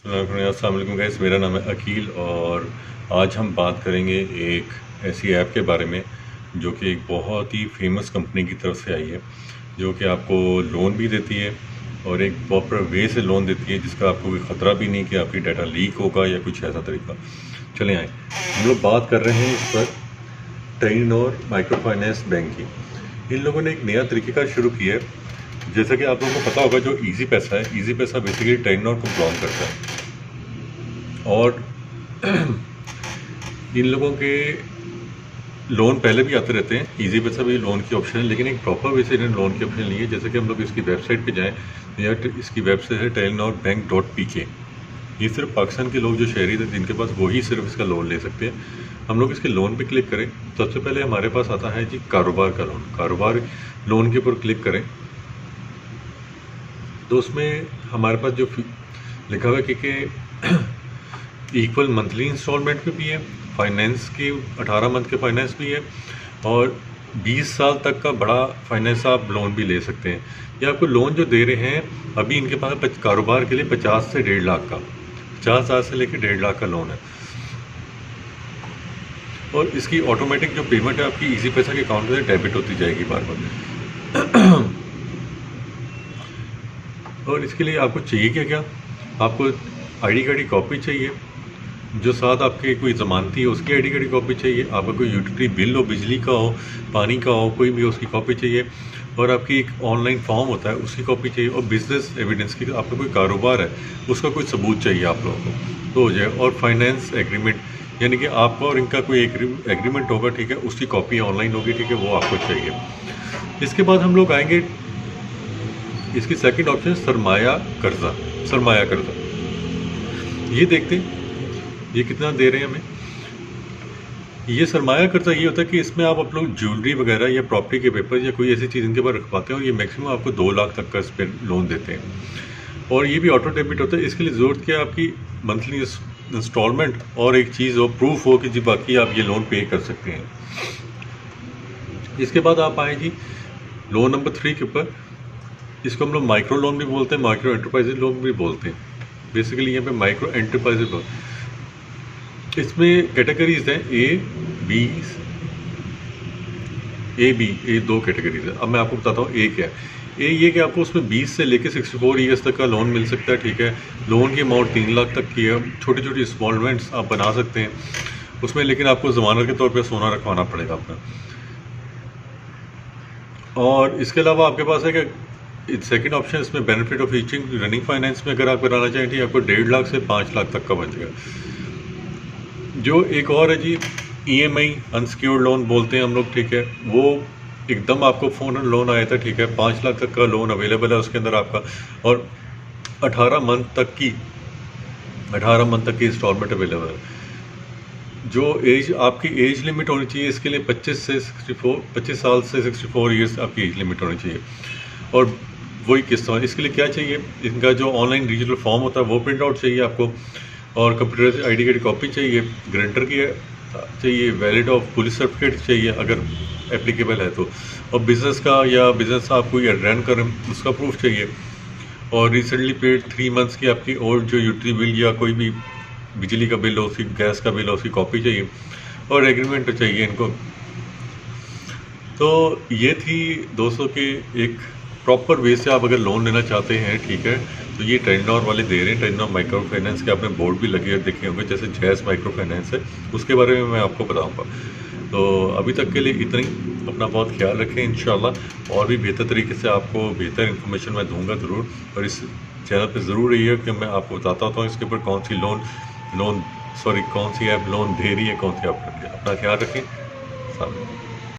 अस्सलाम वालेकुम गाइस, मेरा नाम है अकील और आज हम बात करेंगे एक ऐसी ऐप के बारे में जो कि एक बहुत ही फेमस कंपनी की तरफ से आई है, जो कि आपको लोन भी देती है और एक प्रॉपर वे से लोन देती है जिसका आपको कोई ख़तरा भी नहीं कि आपकी डाटा लीक होगा या कुछ ऐसा तरीका। चलें आए, हम लोग बात कर रहे हैं इस पर टेलीनॉर माइक्रो फाइनेंस बैंक की। इन लोगों ने एक नया तरीक़ेकार शुरू किया है। जैसा कि आप लोगों को पता होगा, जो इजी पैसा है, इजी पैसा बेसिकली टेलीनॉर को बिलोंग करता है और इन लोगों के लोन पहले भी आते रहते हैं। इजी पैसा भी लोन की ऑप्शन है, लेकिन एक प्रॉपर वे से इन्होंने लोन की ऑप्शन ली है। जैसे कि हम लोग इसकी वेबसाइट पे जाएं तो यह इसकी वेबसाइट है telenor.bank.pk। ये सिर्फ पाकिस्तान के लोग जो शहरी थे जिनके पास वही सिर्फ इसका लोन ले सकते हैं। हम लोग इसके लोन पे क्लिक करें, सबसे पहले हमारे पास आता है जी कारोबार का लोन। कारोबार लोन के ऊपर क्लिक करें तो उसमें हमारे पास जो लिखा हुआ है कि इक्वल मंथली इंस्टॉलमेंट पे भी है, फाइनेंस की 18 मंथ के फाइनेंस भी है और 20 साल तक का बड़ा फाइनेंस आप लोन भी ले सकते हैं। ये आपको लोन जो दे रहे हैं अभी इनके पास कारोबार के लिए 50 से 1.5 लाख का, 50,000 से लेकर 1.5 लाख का लोन है। और इसकी ऑटोमेटिक जो पेमेंट है आपकी इजी पैसा के अकाउंट में डेबिट होती जाएगी बार बार। और इसके लिए आपको चाहिए क्या क्या, आपको आईडी कार्ड की कॉपी चाहिए, जो साथ आपके कोई ज़मानती है उसकी आईडी कार्ड की कॉपी चाहिए, आपका कोई यूटिलिटी बिल हो, बिजली का हो, पानी का हो, कोई भी उसकी कॉपी चाहिए, और आपकी एक ऑनलाइन फॉर्म होता है उसकी कॉपी चाहिए, और बिजनेस एविडेंस की, आपका कोई कारोबार है उसका कोई सबूत चाहिए आप लोगों को तो हो जाए। और फाइनेंस एग्रीमेंट, यानी कि आपका और इनका कोई एग्रीमेंट होगा, ठीक है, उसकी कॉपी ऑनलाइन होगी, ठीक है, वो आपको चाहिए। इसके बाद हम लोग आएंगे इसकी सेकंड ऑप्शन सरमाया कर्जा। सरमाया कर्जा ये देखते हैं ये कितना दे रहे हैं हमें। ये सरमाया कर्जा ये होता है कि इसमें आप लोग ज्वेलरी वगैरह या प्रॉपर्टी के पेपर या कोई ऐसी चीज़ इनके ऊपर रखवाते हैं और ये मैक्सिमम आपको 2 लाख तक का इस पर लोन देते हैं। और ये भी ऑटो डेबिट होता है। इसके लिए ज़रूरत क्या है, आपकी मंथली इंस्टॉलमेंट और एक चीज़ हो, प्रूफ हो कि जी बाकी आप ये लोन पे कर सकते हैं। इसके बाद आप आए जी लोन नंबर 3 के ऊपर। इसको हम लोग माइक्रो लोन भी बोलते हैं, माइक्रो एंटरप्राइज लोन भी बोलते हैं। बेसिकली यहाँ पे माइक्रो एंटरप्राइज लोन, इसमें कैटेगरीज हैं ए बी 2 कैटेगरीज है। अब मैं आपको बताता हूँ ए क्या है। ए ये कि आपको उसमें 20 से लेकर 64 ईयर्स तक का लोन मिल सकता है, ठीक है। लोन की अमाउंट 3 लाख तक की है। छोटी छोटी इंस्टॉलमेंट्स आप बना सकते हैं उसमें, लेकिन आपको ज़मानत के तौर पर सोना रखवाना पड़ेगा अपना। और इसके अलावा आपके पास है कि सेकंड ऑप्शन इसमें benefit of reaching running finance में अगर आप कराना चाहें तो आपको 1.5 लाख से 5 लाख तक का बन जाएगा। जो एक और है जी EMI अनसिक्योर्ड लोन बोलते हैं हम लोग, ठीक है, वो एकदम आपको फ़ोन लोन आया था, ठीक है, 5 लाख तक का लोन अवेलेबल है उसके अंदर आपका, और 18 मंथ तक की इंस्टॉलमेंट अवेलेबल है। जो एज आपकी एज लिमिट होनी चाहिए इसके लिए 25 साल से 64 ईयर्स आपकी एज लिमिट होनी चाहिए। और वही किस्त, इसके लिए क्या चाहिए, इनका जो ऑनलाइन डिजिटल फॉर्म होता है वो प्रिंट आउट चाहिए आपको, और कंप्यूटर से आईडी कार्ड की कॉपी चाहिए, गारंटर की चाहिए, वैलिड ऑफ पुलिस सर्टिफिकेट चाहिए अगर एप्लीकेबल है तो, और बिज़नेस का या बिज़नेस आप कोई रन करें उसका प्रूफ चाहिए, और रिसेंटली पेड 3 मंथ्स की आपकी ओल्ड जो यूटिलिटी बिल या कोई भी बिजली का बिल हो, उसकी गैस का बिल हो, उसकी कॉपी चाहिए, और एग्रीमेंट चाहिए इनको। तो ये थी दोस्तों कि एक प्रॉपर वे से आप अगर लोन लेना चाहते हैं, ठीक है, तो ये टेलीनॉर वाले दे रहे हैं। टेलीनॉर माइक्रो फाइनेंस के आपने बोर्ड भी लगे देखे होंगे, जैसे जैस माइक्रो फाइनेंस है, उसके बारे में मैं आपको बताऊंगा। तो अभी तक के लिए इतना ही। अपना बहुत ख्याल रखें। इंशाल्लाह और भी बेहतर तरीके से आपको बेहतर इन्फॉर्मेशन मैं दूंगा ज़रूर, और इस चैनल पे ज़रूर रही है कि मैं आपको बताता हूँ इसके ऊपर कौन सी ऐप लोन दे रही है, कौन सी ऐप। अपना ख्याल रखें।